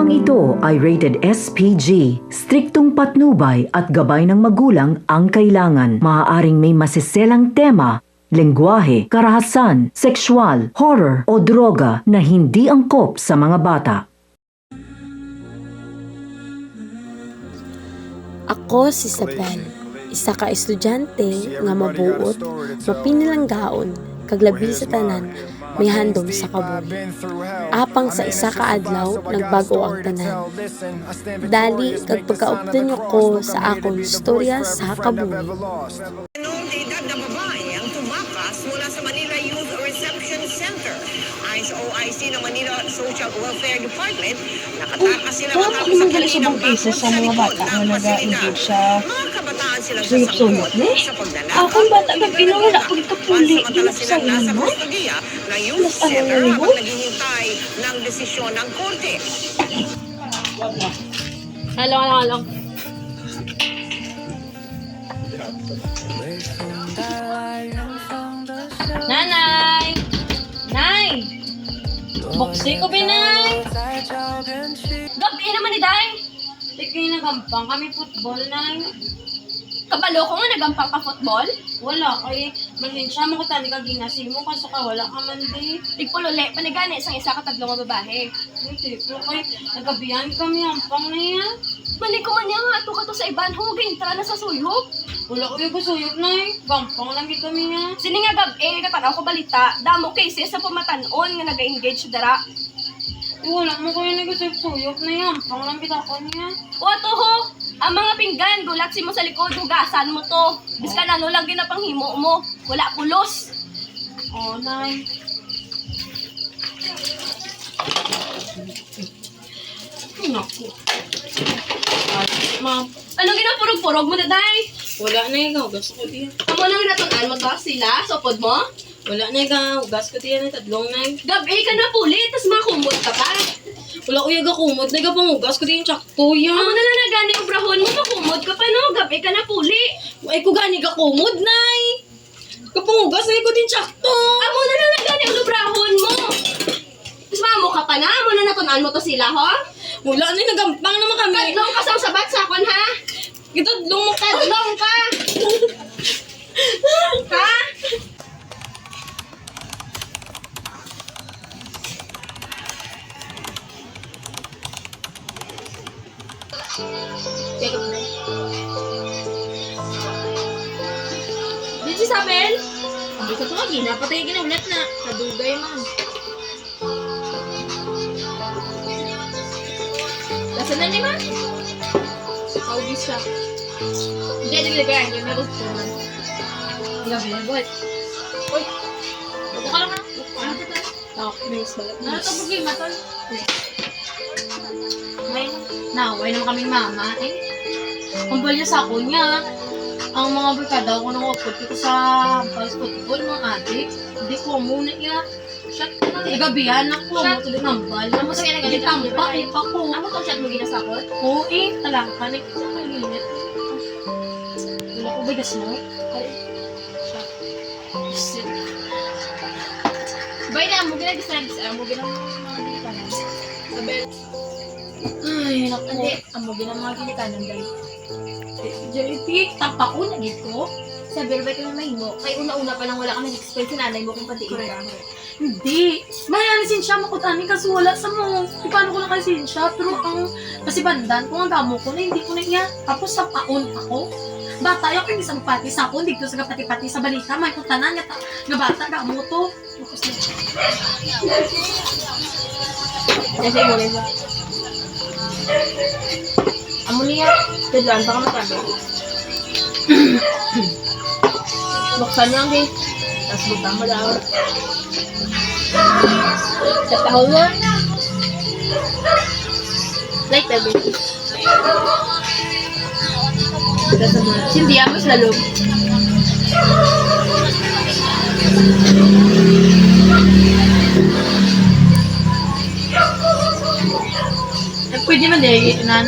Programang ito ay rated SPG. Striktong patnubay at gabay ng magulang ang kailangan. Maaaring may masiselang tema, lengguwahe, karahasan, sexual, horror o droga na hindi angkop sa mga bata. Ako si Isabel, isa ka estudyante nga mabuot, mapinilanggaon, kaglabi sa tanan, may handom sa kabuhi. Apang sa isa ka adlaw, nagbago ang tanan. Dali, kag pagkaupdan niyo ko sa akong istorya sa kabuhi. Noong edad na babae ang tumakas mula sa Manila Youth Reception Center. Ayon sa OIC ng Manila Social Welfare Department, nakatakas sila matapos sa kalinang bakod sa likod ng pasilidad. Mga kabataan silang sasangkot sa pagdala. Akong bata ba pinawala kong kapuli dito sa Pansamantalang nasa imo? kustodiya ng youth center habang naghihintay ng desisyon ng korte. Halong. Nanay! Nay! Boksi ko, Binay! Gabi naman ni Day! Di kayo nagampang kami football, Nay. Kabalo ko nga nagampang ka football? Wala, kay manlinsya mo ko tani kaginasin mo, kaso ka wala ka man di. Tigpulole, panigani, isang isa ka tatlong nga babae. Ay, tipo, kay nagabihan kami, ampang na yan. Mali ko man yan nga, ato ka to sa iban, hugin, tara na sa suyok. Wala ko yung suyok na eh, gampang lang kita kami nga. Sini nga gabi, katanaw ko balita, damo cases sa pumatanon nga nag-engage dara. Wala mo ko yung suyok na yan, ampang lang kita ko niya. O ato ho, ang mga pinggan, gulatsin mo sa likod, hugasan mo to. Bis ka na, no lang ginapanghimo mo. Wala pulos. Oh, nay. Naku. Ma'am. Anong ginapurog-purog mo na, day? Wala na yung hugas ko diyan. Amo nang natunan mo to sila, sopod mo? Wala na yung hugas ko diyan. Tadlong na yung. Gabi ka na puli, tas makumot ka pa. Wala ko yung gakumot. Nagapangugas ko diyan. Tsakto yan. Amo na lang nagani ang brahon mo, makumot ka pa no? Gabi ka na puli. Ay ko gani gakumot, nay. Kapangugas na ko din tsakto. Amo na lang nagani ang brahon mo. Tas mamo ka pa na, amo na natunan mo to sila, ho? Wala na yung nagampang naman kami. Tadlong ka sa sabat sakon, ha? Itadlong mo ka. Tadlong ka! Ha? Dito sa Isabel? Sabi ko ito nga, ginapatay ginaulat na. Kadugay man. Nasaan na ni man? Kaubis siya. Hindi, naglagay. Hindi, may gusto man. Gabi, buhat. Uy! Buko ka lang ha? Buko ka lang. May salat. Nakatapugay matol. Naway naman kaming mama. Kumpal niya sa ako niya. Ang mga barkada ko nang upod ko sa football, mga adik. Hindi ko muna niya. Shot ko na. Gabihan ako. Tuloy nambal. Ano sa kaya nagalit ang pa ko. Ano itong shot mo ginasakot? Oo talangka. Nagkita ko yung init. Wala ko bigas mo? Shot. Bay na, mo ginag-strength. Mo ginag-mga ginikanan. Sabel. Ay, naku. Hindi, amo ginang mga ginikanan, bay. Jerry, tampak ko na dito. Sabi, ba ito na mahimo? Kay una-una pa lang wala ka nag-explain sa nanay mo kung patiin ka. Hindi. Mayalisin siya makutanin kasi wala sa mo. Di paano ko nakalisin siya. Pero ang kasi bandan ko, ang damo ko na hindi ko na iya. Tapos sa paon ako. Bata, yung hindi sa pati sa ako, dito sa pati-pati sa balita. May kutanan nga bata, damo to. Kasi mo rin ba? Amo niya, tudlan, baka matabi. Buksan lang din. Tapos butang mo daw. Sa tahol mo. Like that, baby. Sindihan mo sa loob. Pwede man dahil ito na.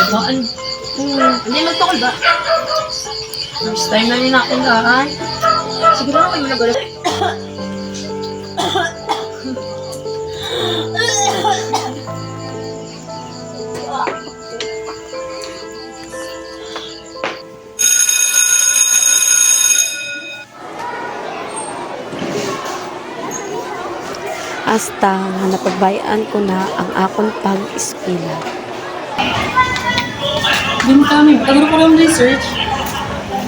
Baan? Hindi magpakol ba? First time na rin akong daan. Siguro ako yung nagulat. Hasta nga napagbayaan ko na ang akong pag-eskwela. Din kami, tagal ko lang research.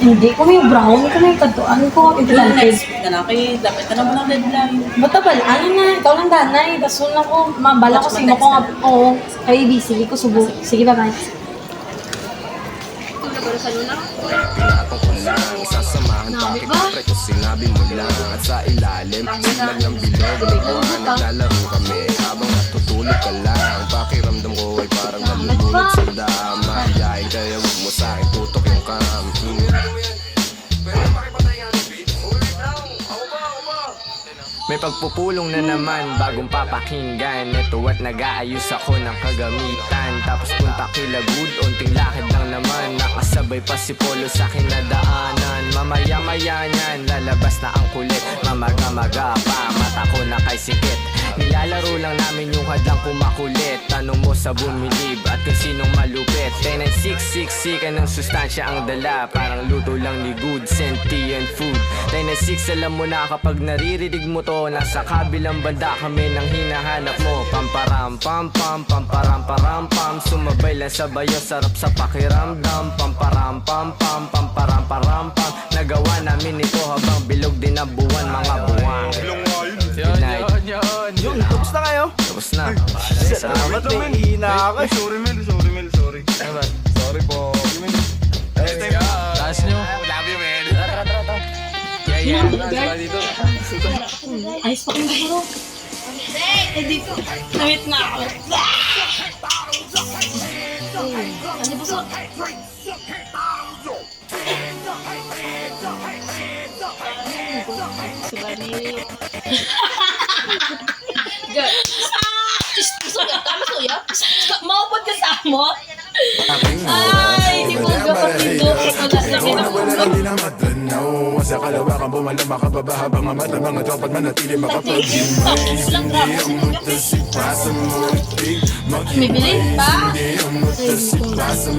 Hindi ko may brown, ko may katuan ko. Ilang next week na lang kay dapat ka na mo ng deadline. Bata ba, ano na, ikaw lang danay. Dasun ako, mabala ko sino ko nga. Oo, kay busy ko subo. Sige, bye-bye. Sasamahan bakit pre ko sinabi mo lang. At sa ilalim, siglag ng bilog. Buwan, naglalaro kami habang natutulog ka lang. Pakiramdam ko ay parang nalulunod sa dama. Yain kaya huwag mo sa'kin tutok yung cam. May pagpupulong na naman, bagong papakinggan. Ito at nag-aayos ako ng kagamitan. Tapos punta kila good, unting lakad lang naman. Nakasabay pa si Polo sa kinadaanan. Mamaya-maya niyan, lalabas na ang kulit. Mamaga-maga pa, mata ko na kay sikit. Nilalaro lang namin yung hadlang kumakulit. Tanong mo sa bumilib at kung sinong malupit. 10 and 6, siksikan ng sustansya ang dala. Parang luto lang ni good, sentient food. 10 and 6, alam mo na kapag naririnig mo to. Nasa kabilang banda kami nang hinahanap mo. Pamparam pam pam, pamparam param pam. Sumabay lang sa bayo, sarap sa pakiramdam. Pamparam pam pam, pamparam param pam. Nagawa namin ito habang bilog din ang buwan, mga buwan. Good night. Yun, tapos na kayo? Tapos na. Salamat, may hina ako. Sorry. Sorry po. Taas nyo. Love you, man. Yeah. Ayos pa kong baro. Eh, dito. Namit na ako. Ano po so? Maupod ka sa mo? Ay, hindi ko kapatid do. Wala na kinapulot. Sa kalawakan bumala makababa habang ang mata mga tropat manatili makapag-himay. Hindi ang magtasipa sa mulig. Bibilin pa? Hindi ang magtasipa sa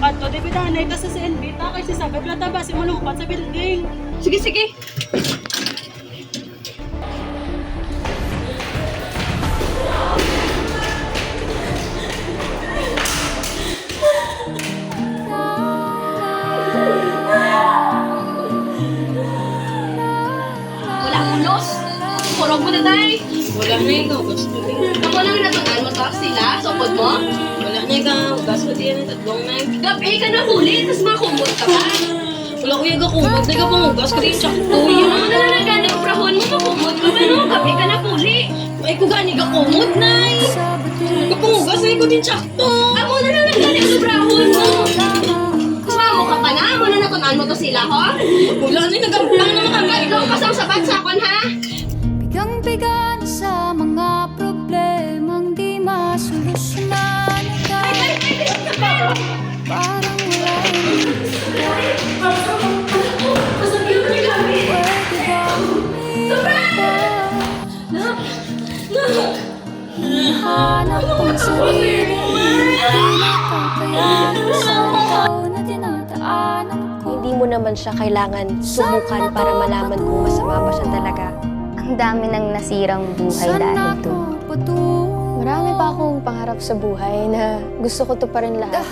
Kanto, di bidanay ta sa CNB ta kasi sabi plata ba si malupat sa building. Sige. Wala ulos. Kurog mo na tayo. Wala na ikaw, gusto ko. Ako lang natukan mo ta sila. Sopod mo. Wala na ikaw, gusto ko yan ang tatlong na. Gabi ka na huli. Tapos makumot ka pa. Wala ko yung gakumot, di ka pangugas ko rin tsakto. Yung mga nalalagyan ng prahon mo, makumot ka ba no? Gabi ka na huli. Ay, ko gani gakumot, nay. Kapangugas, ay ko din tsakto. Ako na nalalagyan ng prahon mo. Kumamo ka pa na. Amo na natunan mo to sila, ho? Wala na nagampang naman kami. Ikaw kasang sabat sa kon, ha? Bigang-bigan sa mga problemang di masolusyonan. Parang wala hanap ang sarili. Di nakakayanan sa ikaw na dinadaanan ko. Hindi mo naman siya kailangan subukan para malaman kung masama ba siya talaga. Ang dami ng nasirang buhay dahil doon. Marami pa akong pangarap sa buhay na gusto ko to pa rin lahat.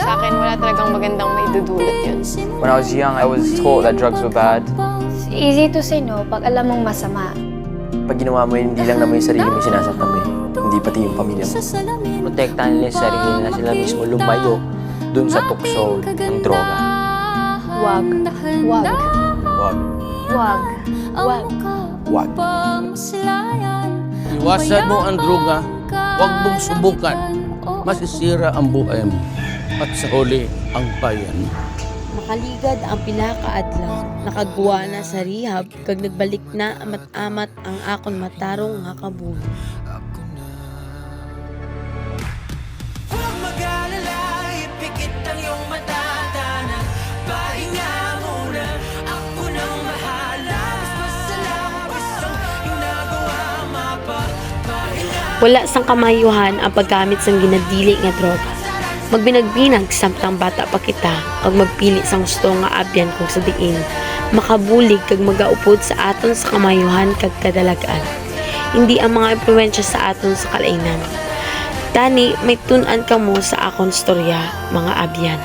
Sa akin, wala talagang magandang maidudulot yun. When I was young, I was told that drugs were bad. It's easy to say no pag alam mong masama. Pag ginawa mo yun, hindi lang naman yung sarili mo sinasaktan mo, hindi pati yung pamilya mo. Protektahan nila yung sarili nila, sila mismo lumayo dun sa tukso ng droga. Wag. Wag. Wag. Wag. Wag. Wag. Iwasan mo ang droga, huwag mong subukan. Masisira ang buhay mo at sa huli ang bayan. Makaligad ang pila ka adlaw, nakagwa na sa rehab kag nagbalik na amat-amat ang akon matarong nga kabuhi. Huwag mag-alala, ipikit ang iyong matatana. Pahinga muna, ako nang bahala. Mas masalabas ang ginagawa, mapapahinga. Wala sang kamayuhan ang paggamit sang ginadili nga droga. Magbinagbinag samtang bata pa kita kag magpili sang gusto nga abyan kung sa diin makabulig kag magaupod sa aton sa kamayuhan kag kadalagan. Hindi ang mga impluwensya sa aton sa kalainan. Tani may tun-an kamo sa akon storya, mga abyan.